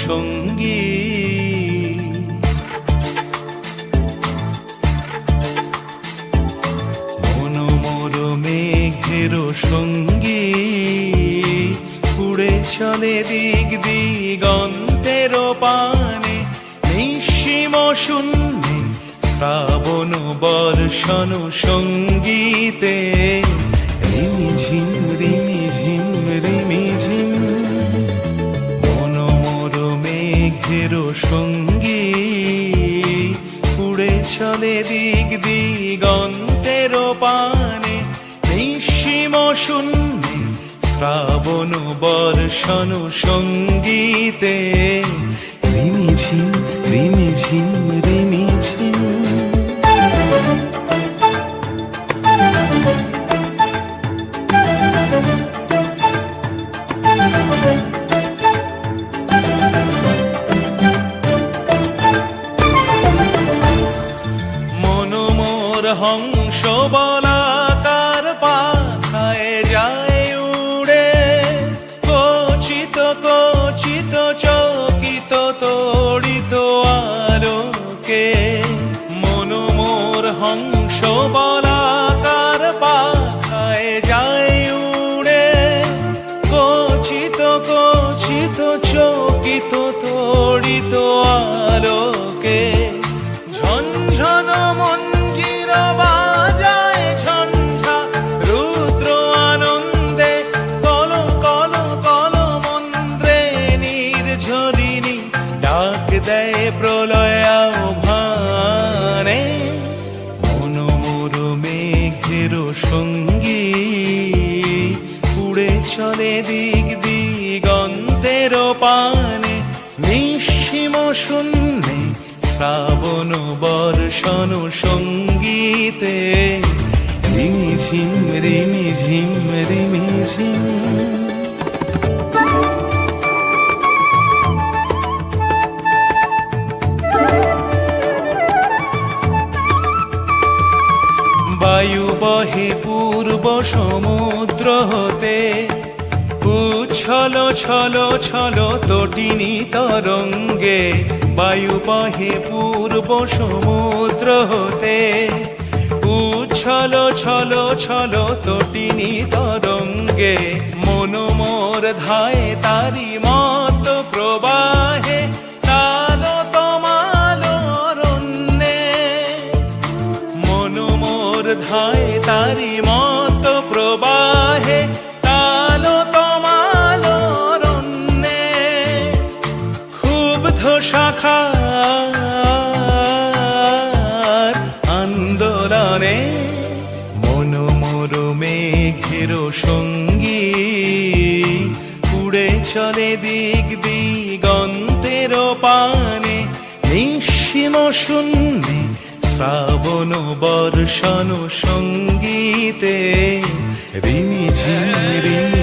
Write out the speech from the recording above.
সঙ্গী। মনোমোর মেঘের সঙ্গী উড়ে চলে দিক দিগন্তের পানে, নিঃসীম শূন্যে শ্রাবণ বর্ষণ সঙ্গীতে। রিমিঝিম রিমিঝিম রিমিঝিম মনোমোর মেঘের সঙ্গী উড়ে চলে দিক দিগন্তের পানে, নিঃসীম শূন্যে শ্রাবণ বর্ষণ সঙ্গীতে। রিমিঝিম রিমিঝিম রিমিঝিম। মনোমোর হংস বলাকার পাখায় যায় উড়ে, কচিত কচিত চকিত তড়িত আলোকে। মনোমোর হংস বলাকার পাখায় যায় উড়ে, কচিত কচিত চকিত তড়িত আলোকে। ঝনঝন মঞ্জির বাজায় ঝঞ্ঝা রুদ্র আনন্দে, কল কল কল মন্ত্রে নির্ঝরিণী ডাক দেয় প্রলয় আহ্বানে। মনোমোর মেঘের সঙ্গী উড়ে চলে দিক দিগন্তের পানে, নিঃসীম শূন্যে শ্রাবণ বর্ষণ সঙ্গীতে। রিমিঝিম রিমিঝিম রিমিঝিম। বায়ু বহে পূর্ব সমুদ্র হতে, উচ্ছল ছল ছল তটিনী তরঙ্গে। বায়ু বহে পূর্ব সমুদ্র হতে, উচ্ছল ছল ছল তটিনী তরঙ্গে। মনোমোর ধায় তারি মত প্রবাহে, তালো তমাল অরণ্যে। মনোমোর ধায় তারি মত প্রবাহে, তালো তমাল অরণ্যে। ক্ষুব্ধ শাখার আন্দোলনে, মনোমোর মেঘের সঙ্গী উড়ে চলে দিক দিগন্তের পানে, নিঃসীম শূন্যে শ্রাবণ বর্ষণ সঙ্গীতে। রিমিঝিম রিমি